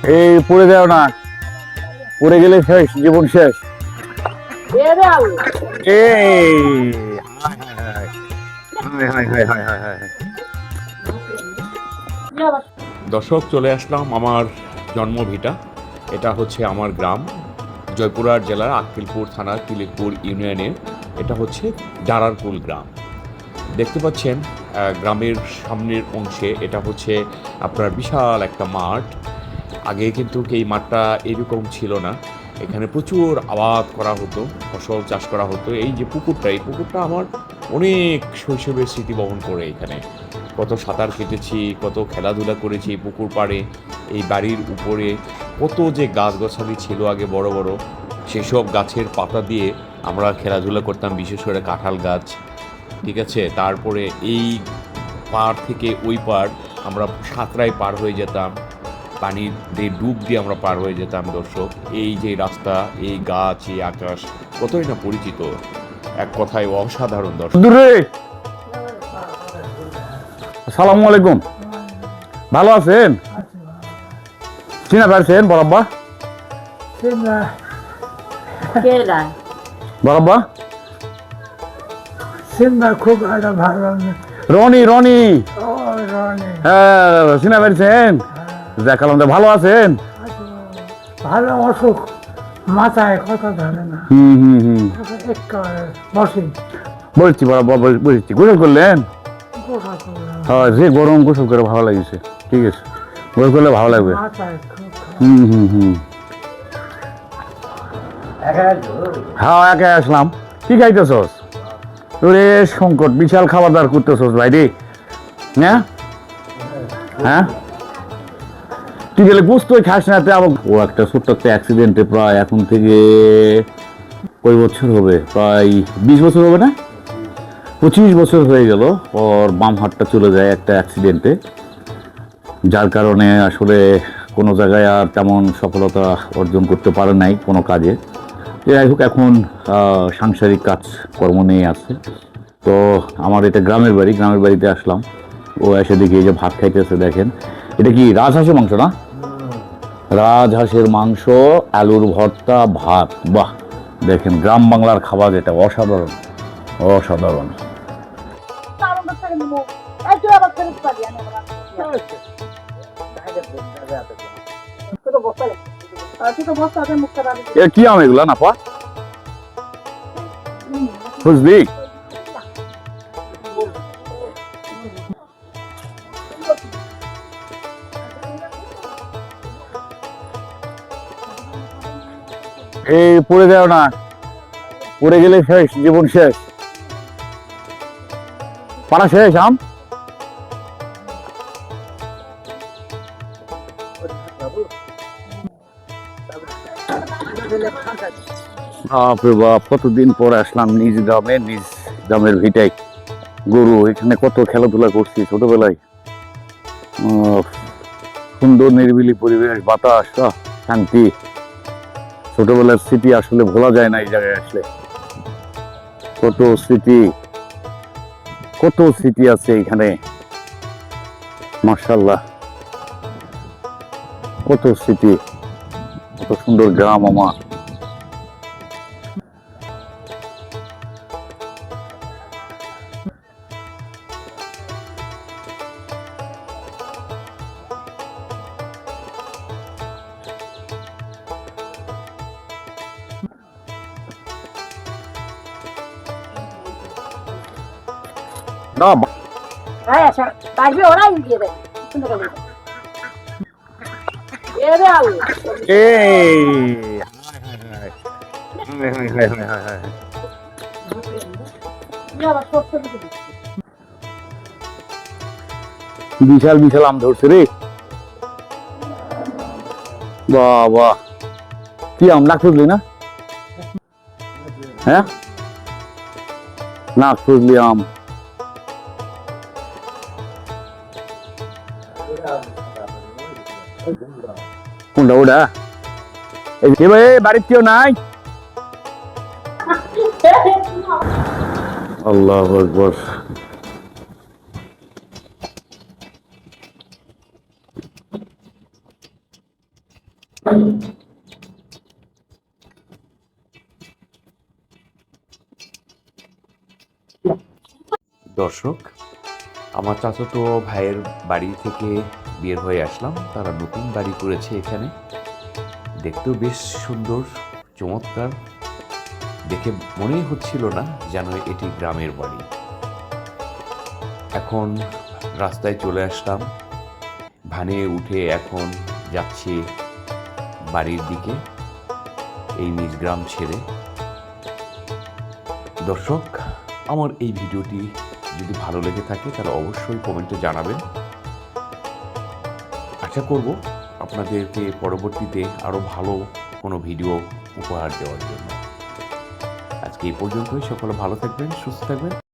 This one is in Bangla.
এই পড়ে যাও না, পড়ে গেলে শেষ, জীবন শেষ। এই দর্শক, চলে আসলাম আমার জন্মভিটা। এটা হচ্ছে আমার গ্রাম, জয়পুরহাট জেলার আক্কেলপুর থানার তিলেকপুর ইউনিয়নের। এটা হচ্ছে ডারারকুল গ্রাম। দেখতে পাচ্ছেন গ্রামের সামনের অংশে এটা হচ্ছে আপনার বিশাল একটা মাঠ। আগে কিন্তু এই মাঠটা এরকম ছিল না। এখানে প্রচুর আবাদ করা হতো, ফসল চাষ করা হতো। এই যে পুকুরটা, এই পুকুরটা আমার অনেক শৈশবের স্মৃতি বহন করে। এখানে কত সাঁতার কেটেছি, কত খেলাধুলা করেছি পুকুর পাড়ে। এই বাড়ির উপরে কত যে গাছগাছালি ছিল আগে বড় বড়, সেসব গাছের পাতা দিয়ে আমরা খেলাধুলা করতাম, বিশেষ করে কাঁঠাল গাছ। ঠিক আছে, তারপরে এই পাড় থেকে ওই পাড় আমরা সাঁতরায় পার হয়ে যেতাম, পানির দিয়ে ডুব দিয়ে আমরা পার হয়ে যেতাম। দর্শক, এই যে রাস্তা, এই গাছ, এই আকাশ, কতই না পরিচিত, এক কথায় অসাধারণ। দর্শক, আসসালামু আলাইকুম, ভালো আছেন? চিনা পারছেন বরাব্বা? বরাব্বা খুব একটা ভালো রনি, রনি, রনি হ্যাঁ চিনা পারছেন? দেখালাম, ভালো আছেন? ভালো, অসুখ মাথায় কথা ধরে না। একেবারে বসে বলছি বরাব্বা, বলছি গোসল করলেন? হ্যাঁ, যে গরম গোসল করে ভালো লাগছে। ঠিক আছে, গোসল করলে ভালো লাগবে। মাথায় হ্যাঁ, একা আসলাম। কি খাইতেছস? তোরে সংকট, বিশাল খাবার দাবার করতেছস ভাই রে। হ্যাঁ হ্যাঁ, তুই গেলে বুঝতেই খাস না। ও একটা ছোট্ট একটা অ্যাক্সিডেন্টে প্রায় এখন থেকে কয় বছর হবে, প্রায় 20 বছর হবে না, 25 বছর হয়ে গেল। ওর বাম হাতটা চলে যায় একটা অ্যাক্সিডেন্টে, যার কারণে আসলে কোনো জায়গায় আর তেমন সফলতা অর্জন করতে পারে নাই কোনো কাজে। যাই হোক, এখন সাংসারিক কাজ কর্ম নিয়ে আছে। তো আমার এটা গ্রামের বাড়ি, গ্রামের বাড়িতে আসলাম। ও এসে দেখি এই যে ভাত খাইতেছে। দেখেন, এটা কি রাজহাঁসের মাংস না? রাজহাঁসের মাংস, আলুর ভর্তা, ভাত। বাহ, দেখেন গ্রাম বাংলার খাবার, এটা অসাধারণ, অসাধারণ। কি আম এগুলা না পা বুঝলি? এই পড়ে যাও না, পড়ে গেলে শেষ, জীবন শেষ। পাড়া শেষ আম। বাপরে বাপ, কতদিন পর আসলাম নিজ গ্রামে, নিজ গ্রামের ভিটায়। গরু, এখানে কত খেলাধুলা করছি ছোটবেলায়। সুন্দর নিরিবিলি পরিবেশ, বাতাস, শান্তি। ছোটবেলার স্মৃতি আসলে ভোলা যায় না এই জায়গায় আসলে। কত স্মৃতি, কত স্মৃতি আছে এখানে, মাশাআল্লাহ, কত স্মৃতি, কত সুন্দর গ্রাম আমার। না বিশাল বিশাল আম ধরছে রে। বাহ বাহ, কি আম, নাক ফুজলি না? হ্যাঁ, নাক ফুজলি আম। কোনটা ওটা? এই ভাই, বাড়ির কেউ নাই? আল্লাহু আকবার। দর্শক, আমার চাচাতো ভাইয়ের বাড়ি থেকে বের হয়ে আসলাম। তারা নতুন বাড়ি করেছে এখানে, দেখতেও বেশ সুন্দর, চমৎকার। দেখে মনেই হচ্ছিল না যেন এটি গ্রামের বাড়ি। এখন রাস্তায় চলে আসলাম, ভ্যানে উঠে এখন যাচ্ছি বাড়ির দিকে, এই নিজ গ্রাম ছেড়ে। দর্শক, আমার এই ভিডিওটি যদি ভালো লেগে থাকে তাহলে অবশ্যই কমেন্টে জানাবেন। আশা করব আপনাদেরকে পরবর্তীতে আরও ভালো কোনো ভিডিও উপহার দেওয়ার জন্য। আজকে এই পর্যন্তই। সকলে ভালো থাকবেন, সুস্থ থাকবেন।